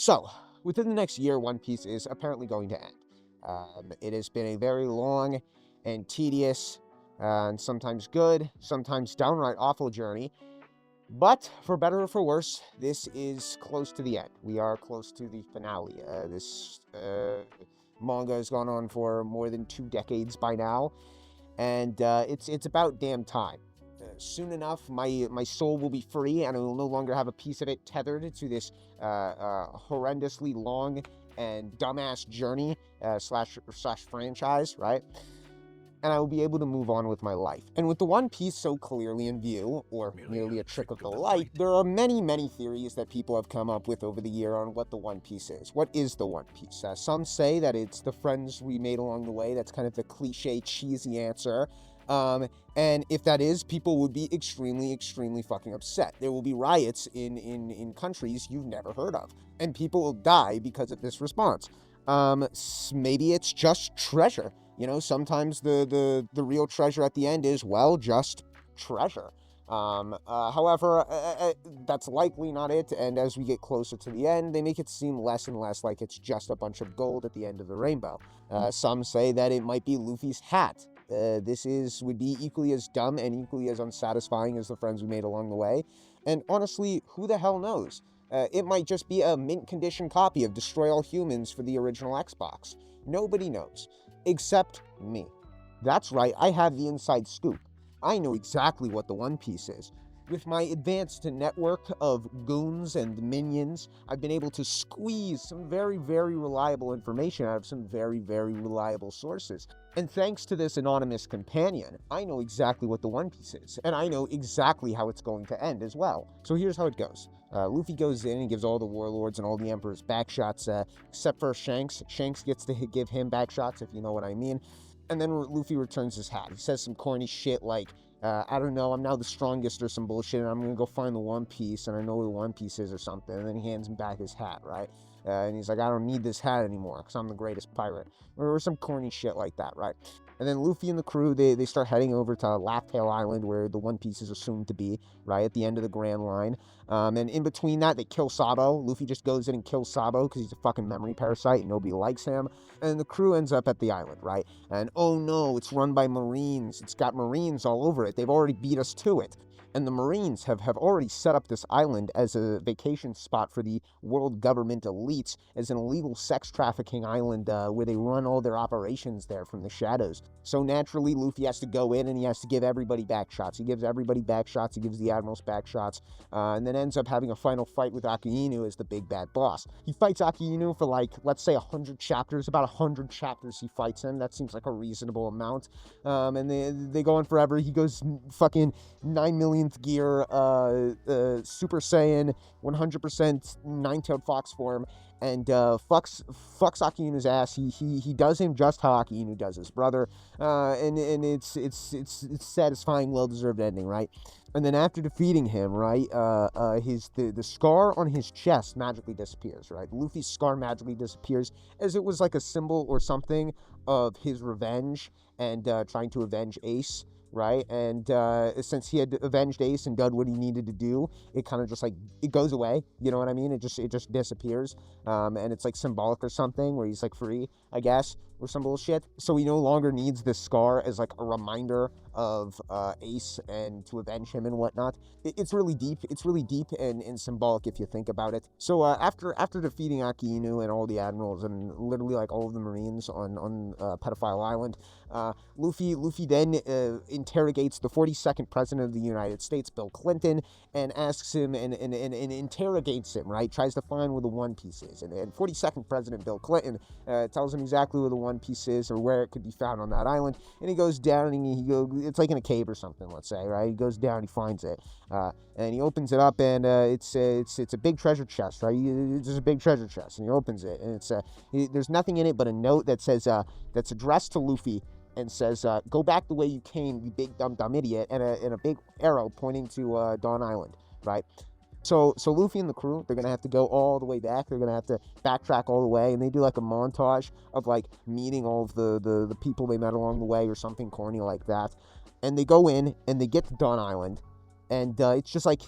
So, within the next year, One Piece is apparently going to end. It has been a very long and tedious, and sometimes good, sometimes downright awful journey. But for better or for worse, this is close to the end. We are close to the finale. This manga has gone on for more than 2 decades by now, and it's about damn time. Soon enough, my soul will be free, and I will no longer have a piece of it tethered to this horrendously long and dumbass journey slash franchise, right? And I will be able to move on with my life. And with the One Piece so clearly in view, or merely a trick of the light, there are many, many theories that people have come up with over the year on what the One Piece is. What is the One Piece? Some say that it's the friends we made along the way. That's kind of the cliche, cheesy answer. And if that is, people would be extremely, extremely fucking upset. There will be riots in countries you've never heard of, and people will die because of this response. Maybe it's just treasure. You know, sometimes the real treasure at the end is, well, just treasure. However, that's likely not it, and as we get closer to the end, they make it seem less and less like it's just a bunch of gold at the end of the rainbow. Some say that it might be Luffy's hat. Would be equally as dumb and equally as unsatisfying as the friends we made along the way. And honestly, who the hell knows? It might just be a mint condition copy of Destroy All Humans for the original Xbox. Nobody knows. Except me. That's right, I have the inside scoop. I know exactly what the One Piece is. With my advanced network of goons and minions, I've been able to squeeze some very, very reliable information out of some very, very reliable sources. And thanks to this anonymous companion, I know exactly what the One Piece is, and I know exactly how it's going to end as well. So here's how it goes. Luffy goes in and gives all the warlords and all the emperors backshots, except for Shanks. Shanks gets to give him backshots, if you know what I mean. And then Luffy returns his hat. He says some corny shit like, I don't know, I'm now the strongest or some bullshit, and I'm gonna go find the One Piece, and I know where the One Piece is or something. And then he hands him back his hat, right? And he's like, I don't need this hat anymore, because I'm the greatest pirate. Or some corny shit like that, right? And then Luffy and the crew, they start heading over to Laugh Tale Island, where the One Piece is assumed to be, right, at the end of the Grand Line. And in between that, they kill Sabo. Luffy just goes in and kills Sabo, because he's a fucking memory parasite, and nobody likes him. And the crew ends up at the island, right? And oh no, it's run by Marines. It's got Marines all over it. They've already beat us to it. And the Marines have already set up this island as a vacation spot for the world government elites, as an illegal sex trafficking island where they run all their operations there from the shadows. So naturally, Luffy has to go in and he has to give everybody back shots. He gives everybody back shots. He gives the admirals back shots, and then ends up having a final fight with Akainu as the big bad boss. He fights Akainu for like, let's say 100 chapters, about 100 chapters he fights him. That seems like a reasonable amount. And they go on forever. He goes fucking 9 millionth gear, Super Saiyan, 100% nine-tailed fox form, and fucks Akinu's ass. He does him just how Akinu does his brother, and it's satisfying, well-deserved ending, right? And then after defeating him, right, the scar on his chest magically disappears, right? Luffy's scar magically disappears, as it was like a symbol or something of his revenge and trying to avenge Ace, right? And since he had avenged Ace and done what he needed to do, it kind of just like, it goes away, you know what I mean? It just disappears, and it's like symbolic or something, where he's like free, I guess, or some bullshit. So he no longer needs this scar as like a reminder of Ace and to avenge him and whatnot. It's really deep. It's really deep and symbolic if you think about it. So after defeating Akainu and all the admirals and literally like all of the Marines on Pedophile Island, Luffy then interrogates the 42nd president of the United States, Bill Clinton, and asks him and interrogates him, right? Tries to find where the One Piece is. And 42nd President Bill Clinton tells him exactly where the One Piece is or where it could be found on that island. And he goes down and it's like in a cave or something, let's say, right? He goes down, he finds it, and he opens it up, and it's a big treasure chest, right? It's a big treasure chest, and he opens it, and there's nothing in it but a note that says that's addressed to Luffy, and says, go back the way you came, you big dumb idiot, and a big arrow pointing to Dawn Island, right? So Luffy and the crew, they're going to have to go all the way back. They're going to have to backtrack all the way, and they do like a montage of like meeting all of the people they met along the way or something corny like that. And they go in, and they get to Dawn Island, and it's just like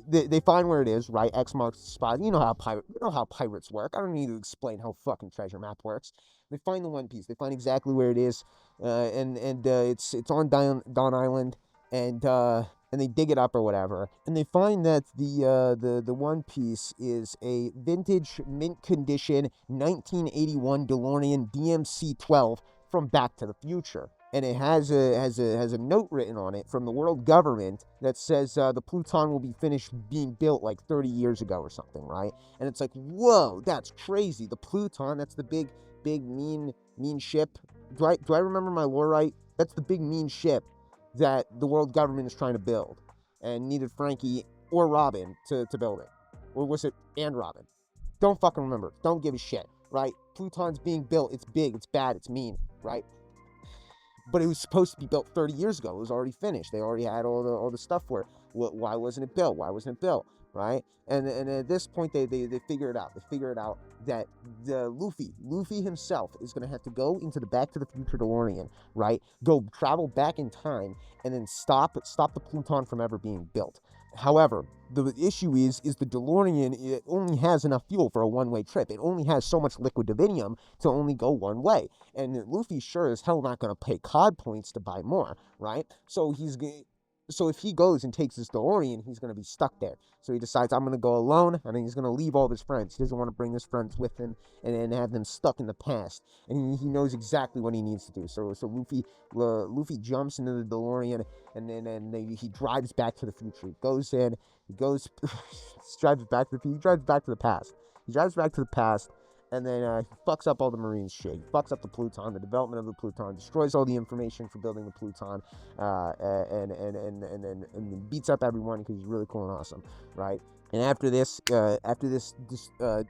they find where it is, right? X marks the spot. You know how pirates work. I don't need to explain how fucking treasure map works. They find the One Piece. They find exactly where it is, and it's on Dawn Island, and they dig it up or whatever, and they find that the One Piece is a vintage mint condition 1981 DeLorean DMC-12 from Back to the Future, and it has a note written on it from the world government that says the Pluton will be finished being built like 30 years ago or something, right? And it's like, whoa, that's crazy. The Pluton, that's the big mean ship. Do I remember my lore right? That's the big mean ship that the world government is trying to build, and needed Frankie or Robin to build it, or was it and Robin? Don't fucking remember. Don't give a shit, right? Pluton's being built. It's big. It's bad. It's mean, right? But it was supposed to be built 30 years ago. It was already finished. They already had all the stuff for it. Why wasn't it built? Why wasn't it built? Right? And at this point, they figure it out. They figure it out that the Luffy himself is going to have to go into the Back to the Future DeLorean, right? Go travel back in time and then stop the Pluton from ever being built. However, the issue is the DeLorean, it only has enough fuel for a one-way trip. It only has so much liquid divinium to only go one way. And Luffy's sure as hell not going to pay COD points to buy more, right? So if he goes and takes his DeLorean, he's going to be stuck there. So he decides, I'm going to go alone, and then he's going to leave all of his friends. He doesn't want to bring his friends with him and have them stuck in the past. And he knows exactly what he needs to do. So Luffy jumps into the DeLorean, and then he drives back to the future. He drives back to the past. He drives back to the past, and then he fucks up all the Marine shit. He fucks up the Pluton, the development of the Pluton, destroys all the information for building the Pluton, and then beats up everyone because he's really cool and awesome, right? And after this,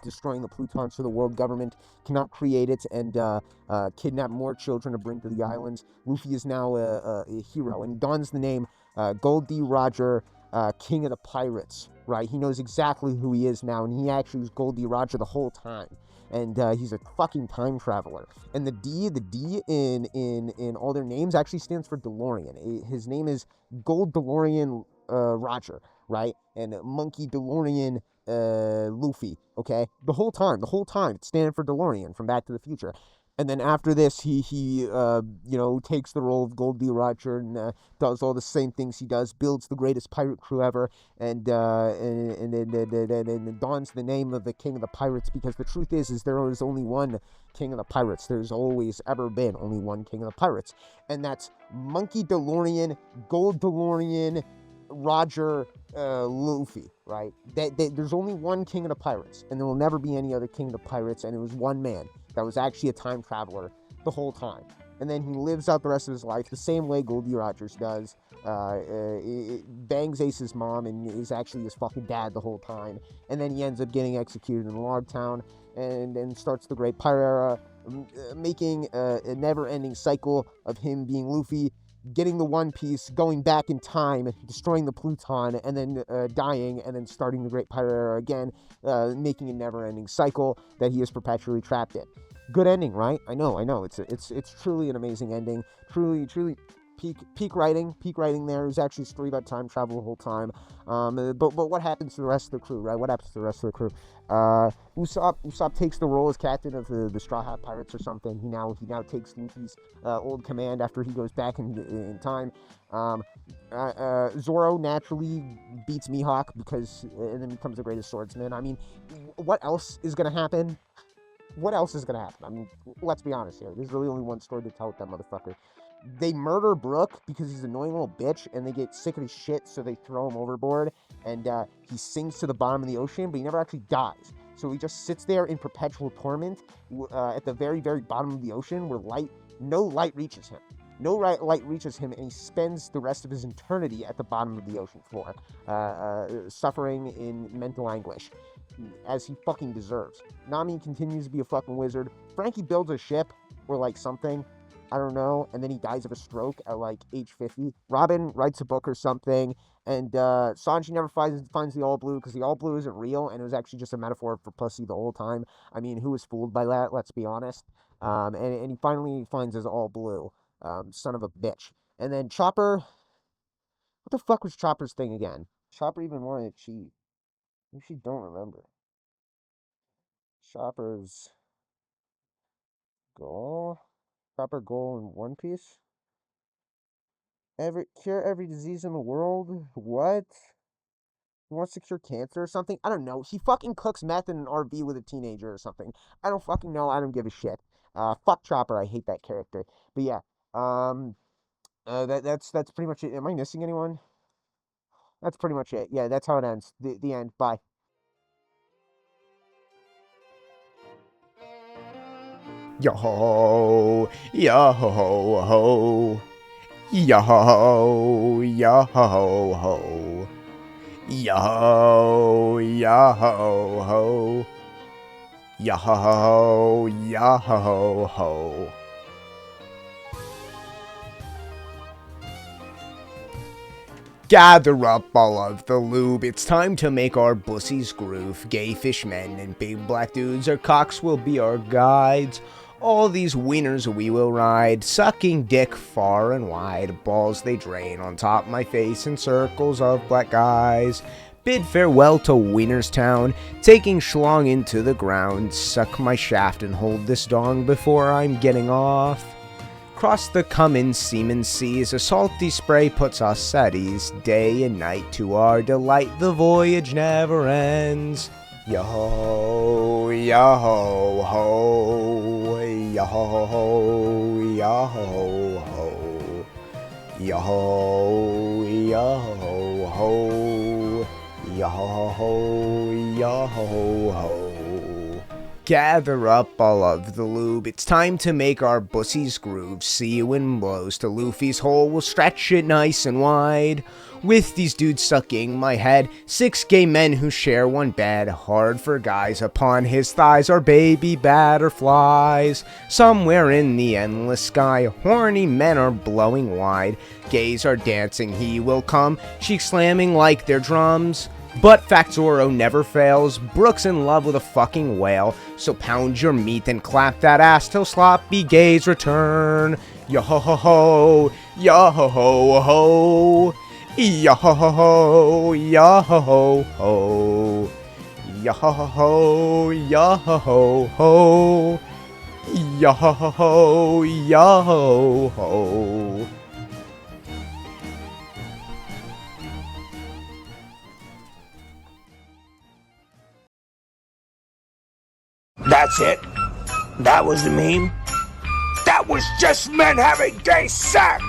destroying the Pluton so the world government cannot create it and kidnap more children to bring to the islands, Luffy is now a hero and dons the name Gold D. Roger, King of the Pirates, right? He knows exactly who he is now, and he actually was Gold D. Roger the whole time. And he's a fucking time traveler. And the D in all their names actually stands for DeLorean. His name is Gold DeLorean Roger, right? And Monkey DeLorean Luffy, okay? The whole time, it's standing for DeLorean from Back to the Future. And then after this, he takes the role of Gold D. Roger and does all the same things he does, builds the greatest pirate crew ever, and dons the name of the King of the Pirates, because the truth is there is only one King of the Pirates. There's always ever been only one King of the Pirates, and that's Monkey DeLorean, Gold DeLorean, Roger, Luffy, right? There's only one King of the Pirates, and there will never be any other King of the Pirates, and it was one man that was actually a time traveler the whole time. And then he lives out the rest of his life the same way Goldie Rogers does. Bangs Ace's mom and is actually his fucking dad the whole time. And then he ends up getting executed in Logtown and then starts the Great Pirate Era, making a never-ending cycle of him being Luffy, getting the One Piece, going back in time, destroying the Pluton, and then dying, and then starting the Great Pirate Era again, making a never-ending cycle that he is perpetually trapped in. Good ending, right? I know. It's truly an amazing ending. Truly peak writing there. It was actually a story about time travel the whole time. But what happens to the rest of the crew, right? What happens to the rest of the crew? Usopp takes the role as captain of the Straw Hat Pirates or something. He now takes Luffy's old command after he goes back in time. Zoro naturally beats Mihawk and then becomes the greatest swordsman. I mean, what else is gonna happen? I mean, let's be honest here. There's really only one story to tell with that motherfucker. They murder Brook because he's an annoying little bitch, and they get sick of his shit, so they throw him overboard, and he sinks to the bottom of the ocean, but he never actually dies. So he just sits there in perpetual torment at the very, very bottom of the ocean where no light reaches him. No light reaches him, and he spends the rest of his eternity at the bottom of the ocean floor, suffering in mental anguish, as he fucking deserves. Nami continues to be a fucking wizard. Frankie builds a ship, or like something, I don't know, and then he dies of a stroke at like age 50. Robin writes a book or something, and Sanji never finds the All Blue, because the All Blue isn't real, and it was actually just a metaphor for pussy the whole time. I mean, who was fooled by that? Let's be honest. And he finally finds his All Blue. Son of a bitch. And then Chopper, what the fuck was Chopper's thing again? Chopper even wanted to cheat. I actually don't remember. Chopper's goal? Chopper goal in One Piece? Cure every disease in the world? What? He wants to cure cancer or something? I don't know. He fucking cooks meth in an RV with a teenager or something. I don't fucking know. I don't give a shit. Fuck Chopper. I hate that character. But yeah. Um. That's pretty much it. Am I missing anyone? That's pretty much it. Yeah, that's how it ends. The end. Bye. Yo ho, yo ho ho, yo ho, yo ho ho, yo ho, yo ho ho, yo ho, yo ho ho. Gather up all of the lube, it's time to make our bussies groove. Gay fishmen and big black dudes, our cocks will be our guides. All these wieners we will ride, sucking dick far and wide. Balls they drain on top my face in circles of black guys. Bid farewell to Wienerstown, taking schlong into the ground. Suck my shaft and hold this dong before I'm getting off. Across the common seaman seas, a salty spray puts us at ease. Day and night to our delight, the voyage never ends. Yo-ho, yo-ho-ho, yo-ho-ho, yo-ho-ho, yo-ho, yo-ho-ho, yo-ho-ho, yo-ho-ho. Gather up all of the lube, it's time to make our bussies groove. See when blows to Luffy's hole, we'll stretch it nice and wide. With these dudes sucking my head, 6 gay men who share one bed. Hard for guys upon his thighs are baby butterflies. Somewhere in the endless sky, horny men are blowing wide. Gays are dancing, he will come, cheeks slamming like their drums. But Factoro never fails, Brooks in love with a fucking whale. So pound your meat and clap that ass till sloppy gays return. Yo-ho-ho-ho, yo-ho-ho-ho, yo-ho-ho-ho, yo-ho-ho-ho, yo-ho-ho-ho, yo-ho-ho-ho, yo-ho-ho-ho, yo-ho-ho. That's it? That was the meme? That was just men having gay sex!